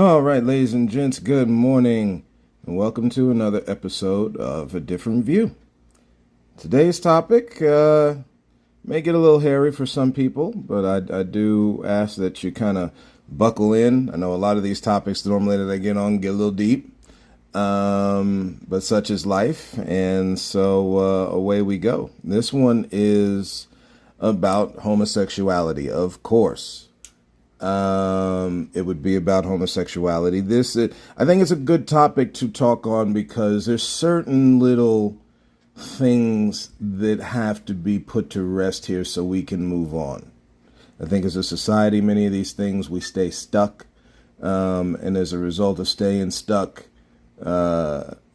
All right, ladies and gents, good morning, and welcome to another episode of A Different View. Today's topic may get a little hairy for some people, but I do ask that you kind of buckle in. I know a lot of these topics normally that I get on get a little deep, but such is life, and so away we go. This one is about homosexuality, of course. It would be about homosexuality. I think it's a good topic to talk on because there's certain little things that have to be put to rest here so we can move on. I think as a society, many of these things we stay stuck, and as a result of staying stuck,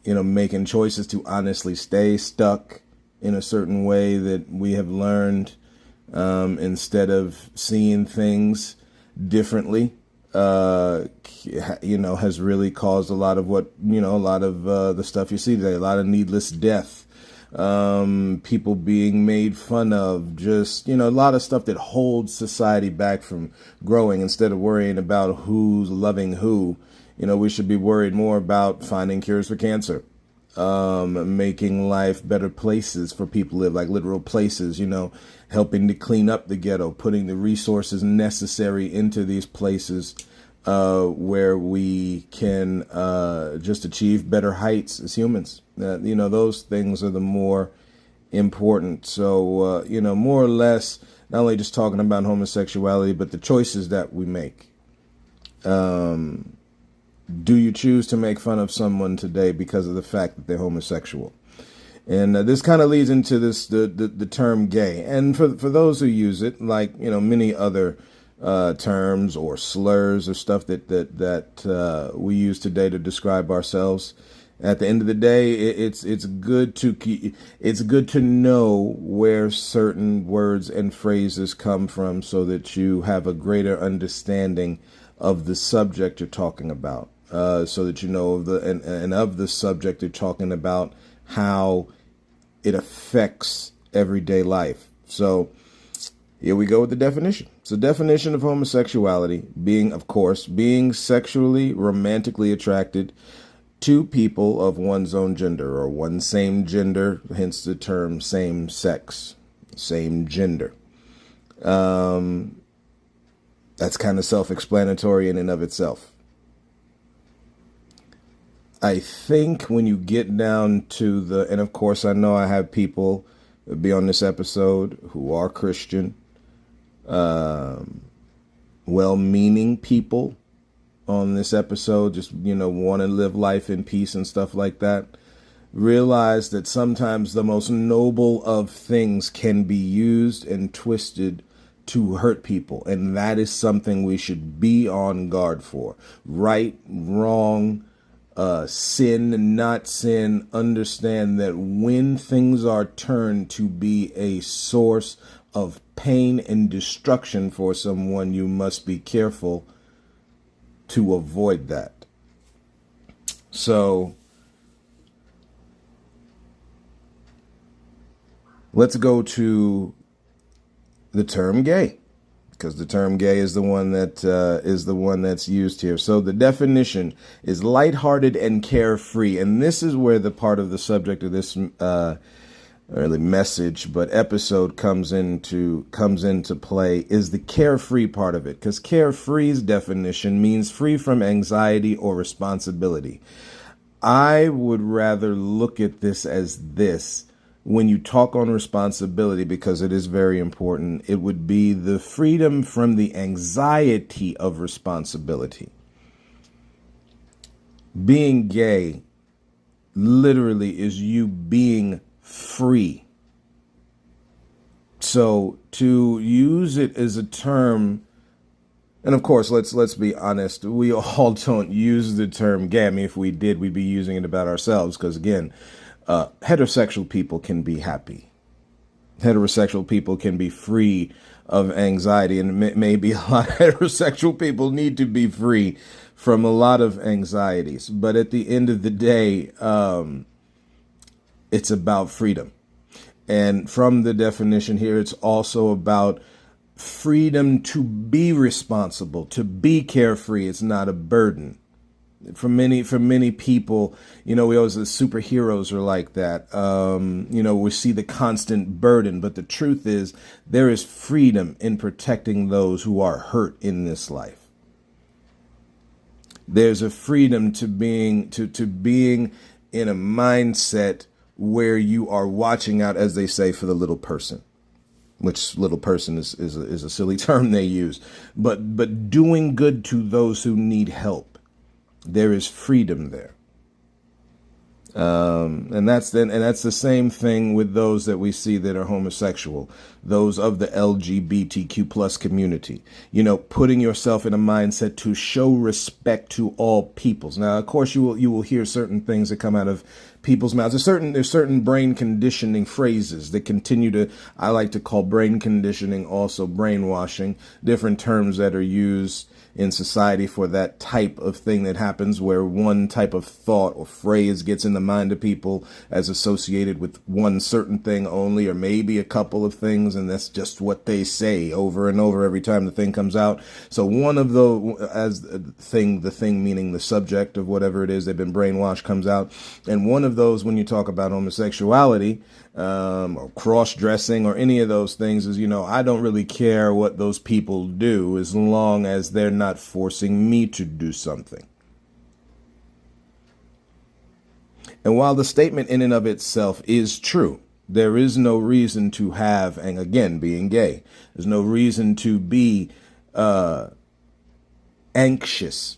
making choices to honestly stay stuck in a certain way that we have learned, instead of seeing things differently, has really caused a lot of the stuff you see today, a lot of needless death, people being made fun of, just, a lot of stuff that holds society back from growing. Instead of worrying about who's loving who, we should be worried more about finding cures for cancer, making life better places for people to live, like literal places, helping to clean up the ghetto, putting the resources necessary into these places where we can just achieve better heights as humans. Those things are the more important. So, more or less, not only just talking about homosexuality, but the choices that we make. Do you choose to make fun of someone today because of the fact that they're homosexual? And this kind of leads into the term gay. And for those who use it, like, many other terms or slurs or stuff that we use today to describe ourselves, at the end of the day, it's good to know where certain words and phrases come from so that you have a greater understanding of the subject you're talking about, so that you know of the subject you're talking about, how it affects everyday life. So here we go with the definition. So, definition of homosexuality being, of course, being sexually, romantically attracted to people of one's own gender or one same gender, hence the term same sex, same gender. That's kind of self-explanatory in and of itself. I think when you get down to and of course I know I have people be on this episode who are Christian, well-meaning people on this episode, just, want to live life in peace and stuff like that. Realize that sometimes the most noble of things can be used and twisted to hurt people. And that is something we should be on guard for. Right, wrong, sin, not sin. Understand that when things are turned to be a source of pain and destruction for someone, you must be careful to avoid that. So let's go to the term gay, because the term gay is the one that's used here. So the definition is lighthearted and carefree, and this is where the part of the subject of this really message, but episode comes into play, is the carefree part of it, because carefree's definition means free from anxiety or responsibility. I would rather look at this as this. When you talk on responsibility, because it is very important, it would be the freedom from the anxiety of responsibility. Being gay literally is you being free. So to use it as a term, and of course, let's be honest, we all don't use the term gay. I mean, if we did, we'd be using it about ourselves, because again, heterosexual people can be happy. Heterosexual people can be free of anxiety, and maybe a lot of heterosexual people need to be free from a lot of anxieties. But at the end of the day, it's about freedom. And from the definition here, it's also about freedom to be responsible, to be carefree. It's not a burden. For many people, we always, the superheroes are like that. We see the constant burden, but the truth is there is freedom in protecting those who are hurt in this life. There's a freedom to being in a mindset where you are watching out, as they say, for the little person, which little person is a silly term they use, but doing good to those who need help. There is freedom there. And that's the same thing with those that we see that are homosexual, those of the LGBTQ plus community, putting yourself in a mindset to show respect to all peoples. Now, of course, you will hear certain things that come out of people's mouths. There's certain brain conditioning phrases that continue to, I like to call brain conditioning, also brainwashing, different terms that are used in society for that type of thing that happens, where one type of thought or phrase gets in the mind of people as associated with one certain thing only, or maybe a couple of things, and that's just what they say over and over every time the thing comes out. So one of the thing meaning the subject of whatever it is they've been brainwashed comes out, and one of those, when you talk about homosexuality, or cross-dressing or any of those things, is, I don't really care what those people do as long as they're not forcing me to do something. And while the statement in and of itself is true, there is no reason to have, and again, being gay, there's no reason to be anxious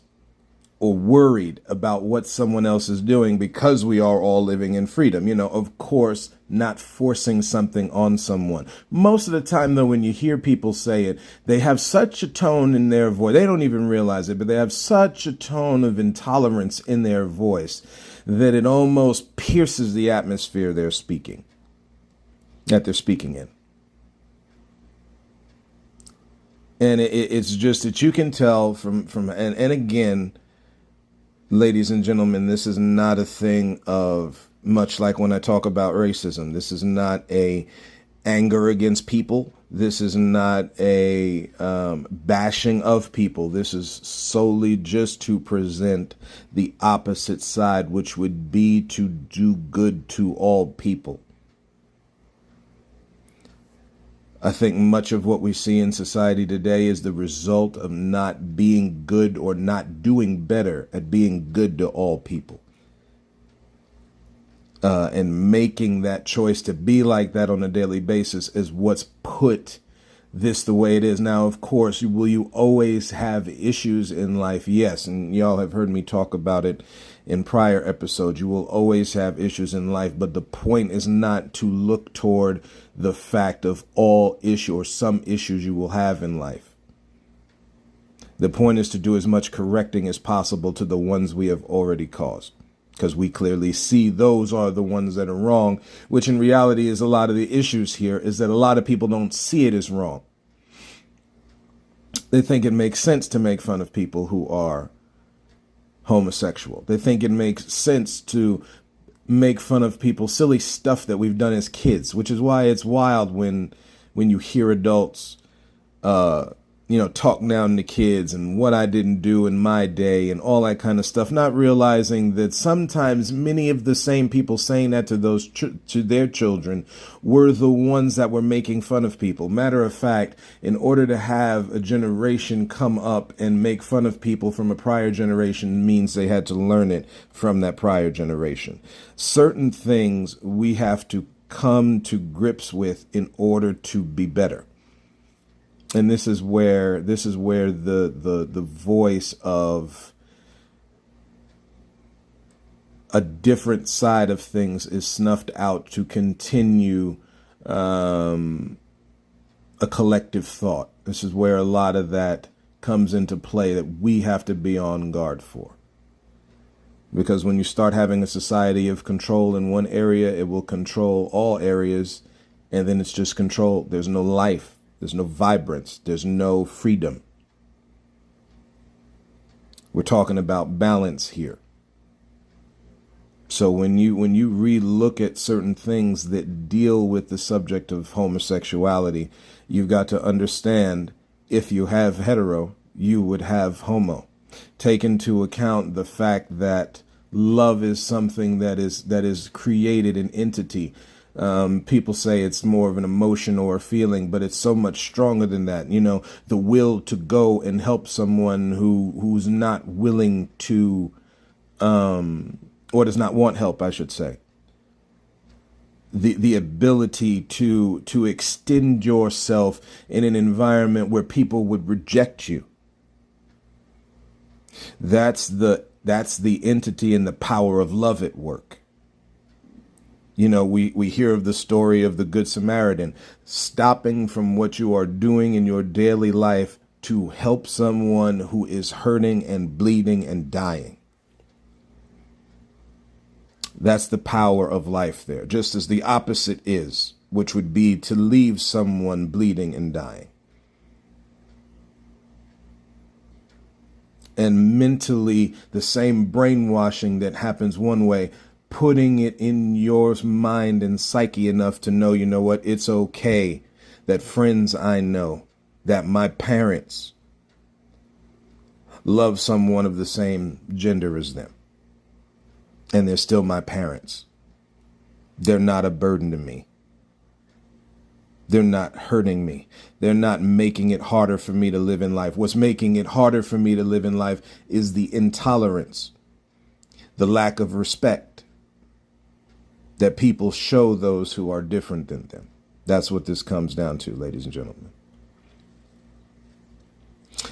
or worried about what someone else is doing, because we are all living in freedom. Of course, not forcing something on someone. Most of the time, though, when you hear people say it, they have such a tone in their voice. They don't even realize it, but they have such a tone of intolerance in their voice that it almost pierces the atmosphere they're speaking in. And it's just that you can tell from and again, ladies and gentlemen, this is not a thing of, much like when I talk about racism, this is not a anger against people. This is not a bashing of people. This is solely just to present the opposite side, which would be to do good to all people. I think much of what we see in society today is the result of not being good or not doing better at being good to all people. And making that choice to be like that on a daily basis is what's put this the way it is. Now, of course, will you always have issues in life? Yes. And y'all have heard me talk about it in prior episodes. You will always have issues in life, but the point is not to look toward the fact of all issue or some issues you will have in life. The point is to do as much correcting as possible to the ones we have already caused, because we clearly see those are the ones that are wrong, which in reality is a lot of the issues here, is that a lot of people don't see it as wrong. They think it makes sense to make fun of people who are homosexual. They think it makes sense to make fun of people, silly stuff that we've done as kids, which is why it's wild when you hear adults, talk down to kids and what I didn't do in my day and all that kind of stuff, not realizing that sometimes many of the same people saying that to their children were the ones that were making fun of people. Matter of fact, in order to have a generation come up and make fun of people from a prior generation means they had to learn it from that prior generation. Certain things we have to come to grips with in order to be better. And this is where the voice of a different side of things is snuffed out to continue a collective thought. This is where a lot of that comes into play that we have to be on guard for. Because when you start having a society of control in one area, it will control all areas, and then it's just control. There's no life. There's no vibrance. There's no freedom. We're talking about balance here. So when you relook at certain things that deal with the subject of homosexuality, you've got to understand, if you have hetero, you would have homo. Take into account the fact that love is something that is created an entity. People say it's more of an emotion or a feeling, but it's so much stronger than that. You know, the will to go and help someone who's not willing to, or does not want help, I should say. The ability to extend yourself in an environment where people would reject you. That's the entity and the power of love at work. You know, we hear of the story of the Good Samaritan, stopping from what you are doing in your daily life to help someone who is hurting and bleeding and dying. That's the power of life there, just as the opposite is, which would be to leave someone bleeding and dying. And mentally, the same brainwashing that happens one way, putting it in your mind and psyche enough to know, you know what, it's okay that friends I know, that my parents love someone of the same gender as them. And they're still my parents. They're not a burden to me. They're not hurting me. They're not making it harder for me to live in life. What's making it harder for me to live in life is the intolerance, the lack of respect that people show those who are different than them. That's what this comes down to, ladies and gentlemen.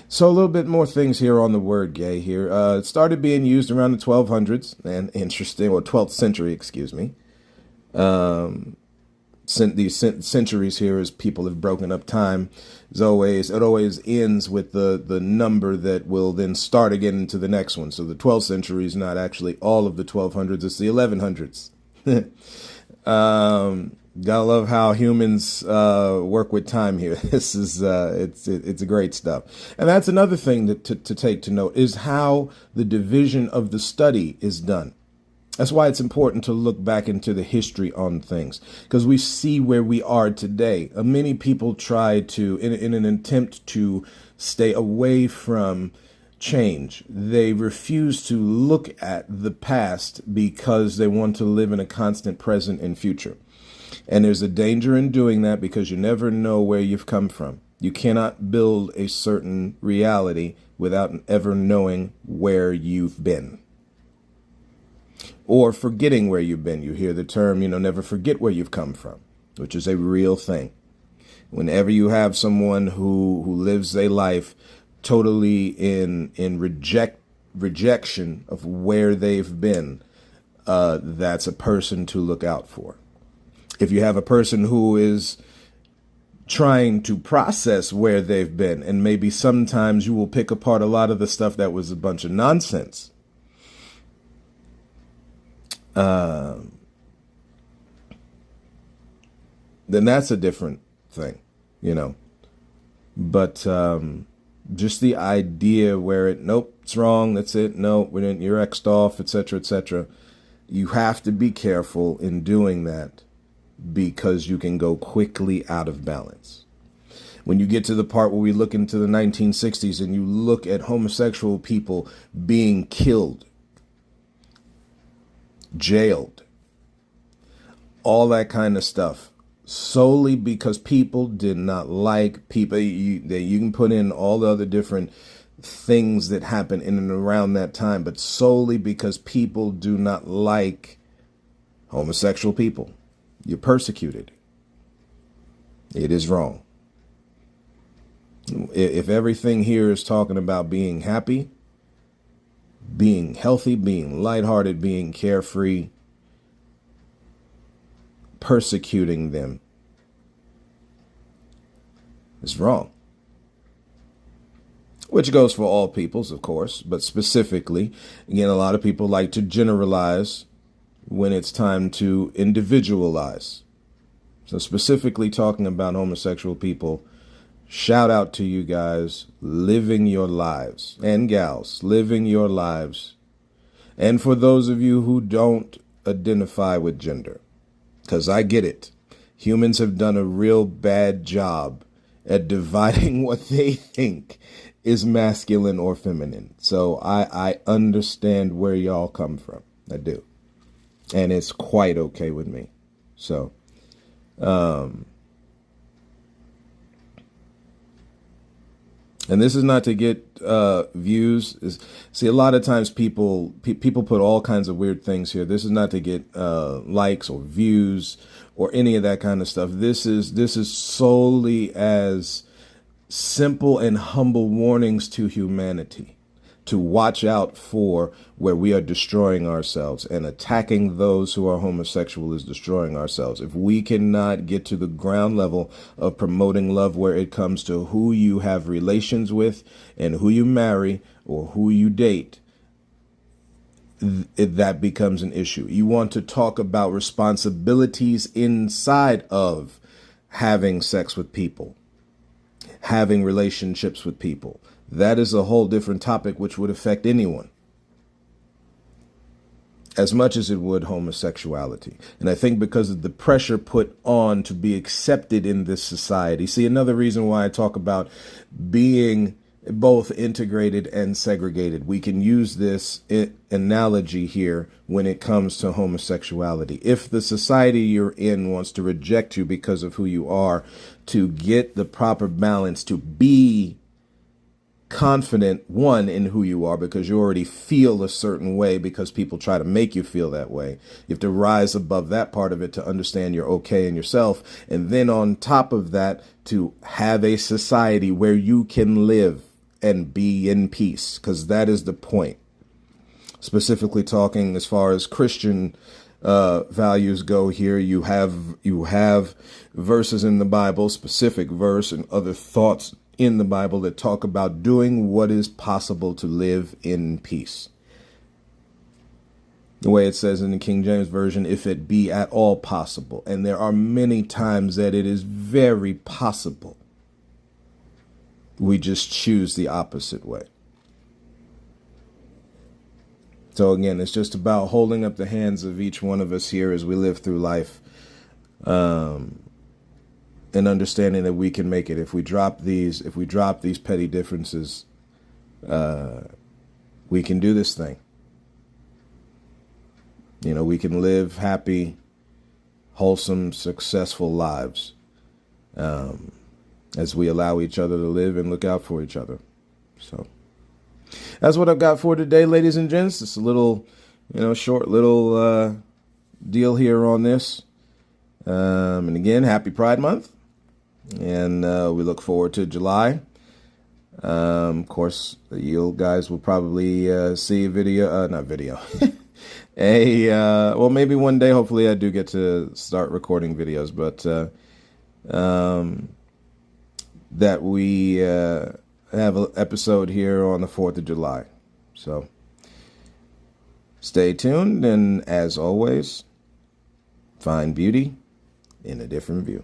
So a little bit more things here on the word gay here. It started being used around the 1200s, and interesting, or 12th century, excuse me. These centuries here, as people have broken up time, it always ends with the number that will then start again into the next one. So the 12th century is not actually all of the 1200s, it's the 1100s. Gotta love how humans work with time here. This is it's great stuff. And that's another thing to take to note, is how the division of the study is done. That's why it's important to look back into the history on things, because we see where we are today. Many people try to, in an attempt to stay away from change, they refuse to look at the past because they want to live in a constant present and future. And there's a danger in doing that, because you never know where you've come from. You cannot build a certain reality without ever knowing where you've been. Or forgetting where you've been. You hear the term, never forget where you've come from, which is a real thing. Whenever you have someone who lives a life totally in rejection of where they've been, that's a person to look out for. If you have a person who is trying to process where they've been, and maybe sometimes you will pick apart a lot of the stuff that was a bunch of nonsense, then that's a different thing, But just the idea where nope, it's wrong, that's it, no, you're X'd off, etc., etc. You have to be careful in doing that, because you can go quickly out of balance. When you get to the part where we look into the 1960s and you look at homosexual people being killed, jailed, all that kind of stuff, solely because people did not like people. You can put in all the other different things that happen in and around that time, but solely because people do not like homosexual people, you're persecuted. It is wrong. If everything here is talking about being happy, being healthy, being lighthearted, being carefree, persecuting them is wrong. Which goes for all peoples, of course, but specifically, again, a lot of people like to generalize when it's time to individualize. So specifically talking about homosexual people, shout out to you guys living your lives, and gals living your lives. And for those of you who don't identify with gender, because I get it. Humans have done a real bad job at dividing what they think is masculine or feminine. So I understand where y'all come from. I do. And it's quite okay with me. So, and this is not to get views. See, a lot of times people put all kinds of weird things here. This is not to get likes or views or any of that kind of stuff. This is solely as simple and humble warnings to humanity to watch out for where we are destroying ourselves, and attacking those who are homosexual is destroying ourselves. If we cannot get to the ground level of promoting love where it comes to who you have relations with and who you marry or who you date, that becomes an issue. You want to talk about responsibilities inside of having sex with people, having relationships with people. That is a whole different topic which would affect anyone as much as it would homosexuality. And I think because of the pressure put on to be accepted in this society. See, another reason why I talk about being both integrated and segregated. We can use this analogy here when it comes to homosexuality. If the society you're in wants to reject you because of who you are, to get the proper balance, to be confident, one, in who you are, because you already feel a certain way because people try to make you feel that way. You have to rise above that part of it to understand you're okay in yourself. And then on top of that, to have a society where you can live and be in peace, because that is the point. Specifically talking as far as Christian values go here, you have verses in the Bible, specific verse and other thoughts in the Bible that talk about doing what is possible to live in peace. The way it says in the King James Version, if it be at all possible. And there are many times that it is very possible. We just choose the opposite way. So again, it's just about holding up the hands of each one of us here as we live through life, and understanding that we can make it. If we drop these petty differences, we can do this thing. You know, we can live happy, wholesome, successful lives, as we allow each other to live and look out for each other. So that's what I've got for today, ladies and gents. It's a little, short little deal here on this. And again, happy Pride Month. And we look forward to July. Of course, you guys will probably see a video, not video, well, maybe one day, hopefully I do get to start recording videos, but that we have an episode here on the 4th of July. So stay tuned, and as always, find beauty in a different view.